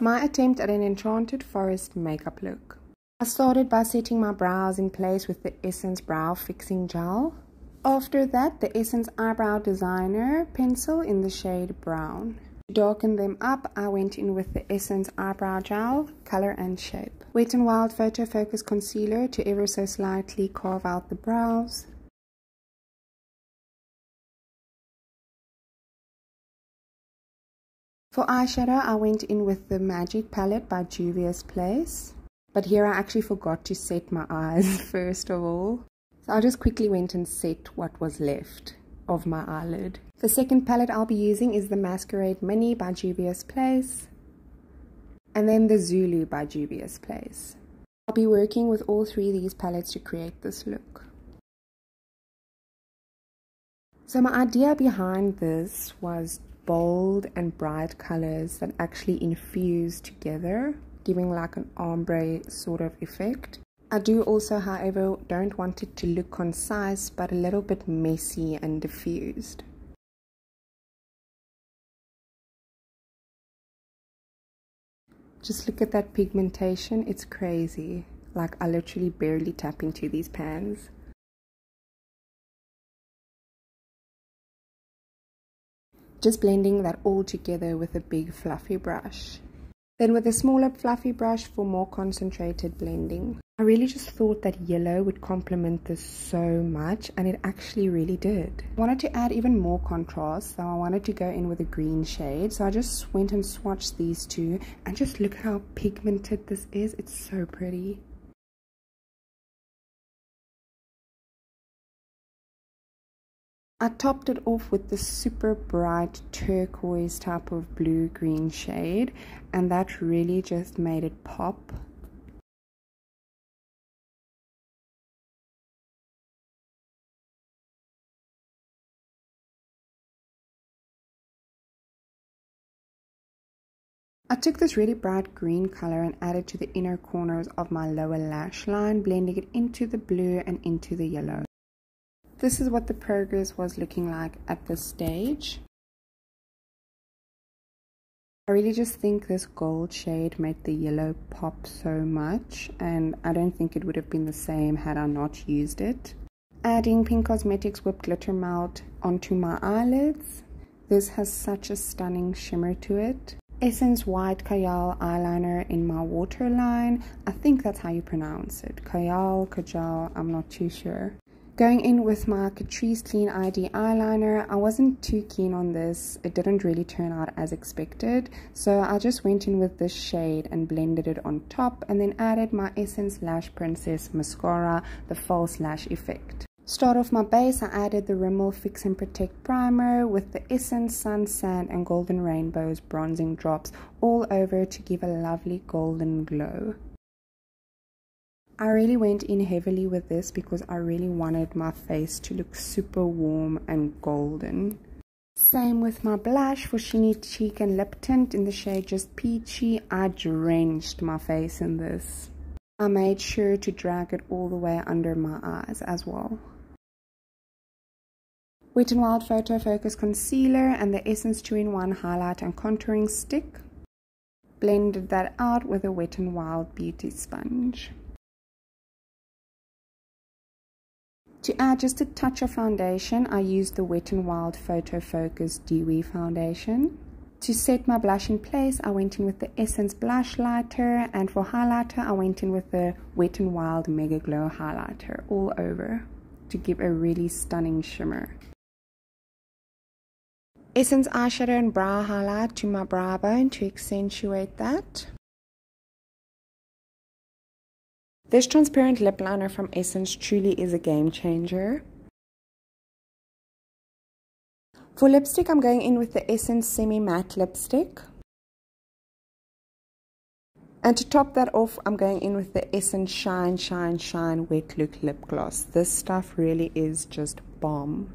My attempt at an Enchanted Forest makeup look. I started by setting my brows in place with the Essence Brow Fixing Gel. After that, the Essence Eyebrow Designer pencil in the shade Brown. To darken them up, I went in with the Essence Eyebrow Gel, Color and Shape. Wet n Wild Photo Focus Concealer to ever so slightly carve out the brows. For eyeshadow, I went in with the Magic Palette by Juvia's Place. But here I actually forgot to set my eyes first of all. So I just quickly went and set what was left of my eyelid. The second palette I'll be using is the Masquerade Mini by Juvia's Place. And then the Zulu by Juvia's Place. I'll be working with all three of these palettes to create this look. So my idea behind this was bold and bright colors that actually infuse together, giving like an ombre sort of effect. I do also, however, don't want it to look concise, but a little bit messy and diffused. Just look at that pigmentation, it's crazy. Like I literally barely tap into these pans. Just blending that all together with a big fluffy brush. Then with a smaller fluffy brush for more concentrated blending. I really just thought that yellow would complement this so much, and it actually really did. I wanted to add even more contrast, so I wanted to go in with a green shade. So I just went and swatched these two, and just look how pigmented this is. It's so pretty. I topped it off with the super bright turquoise type of blue-green shade, and that really just made it pop. I took this really bright green color and added to the inner corners of my lower lash line, blending it into the blue and into the yellow. This is what the progress was looking like at this stage. I really just think this gold shade made the yellow pop so much, and I don't think it would have been the same had I not used it. Adding Pink Cosmetics Whipped Glitter Melt onto my eyelids. This has such a stunning shimmer to it. Essence White Kajal eyeliner in my waterline. I think that's how you pronounce it. Kajal, I'm not too sure. Going in with my Catrice Clean ID eyeliner, I wasn't too keen on this. It didn't really turn out as expected. So I just went in with this shade and blended it on top, and then added my Essence Lash Princess Mascara, the False Lash Effect. Start off my base, I added the Rimmel Fix and Protect Primer with the Essence Sun, Sand and Golden Rainbows bronzing drops all over to give a lovely golden glow. I really went in heavily with this because I really wanted my face to look super warm and golden. Same with my blush for Shiny Cheek and Lip Tint in the shade Just Peachy. I drenched my face in this. I made sure to drag it all the way under my eyes as well. Wet n Wild Photo Focus Concealer and the Essence 2-in-1 Highlight and Contouring Stick. Blended that out with a Wet n Wild Beauty Sponge. To add just a touch of foundation, I used the Wet n Wild Photo Focus Dewy Foundation. To set my blush in place, I went in with the Essence Blush Lighter, and for highlighter, I went in with the Wet n Wild Mega Glow Highlighter all over to give a really stunning shimmer. Essence Eyeshadow and Brow Highlight to my brow bone to accentuate that. This transparent lip liner from Essence truly is a game changer. For lipstick, I'm going in with the Essence Semi Matte Lipstick. And to top that off, I'm going in with the Essence Shine, Shine, Shine Wet Look Lip Gloss. This stuff really is just bomb.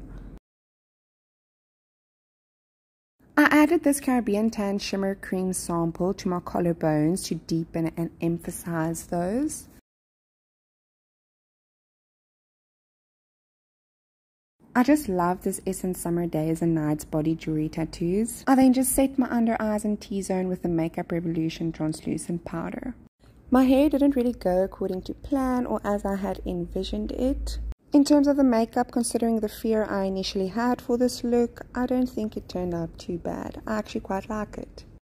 I added this Caribbean Tan Shimmer Cream sample to my collarbones to deepen and emphasize those. I just love this Essence Summer Days and Nights body jewelry tattoos. I then just set my under eyes and T-zone with the Makeup Revolution translucent powder. My hair didn't really go according to plan or as I had envisioned it. In terms of the makeup, considering the fear I initially had for this look, I don't think it turned out too bad. I actually quite like it.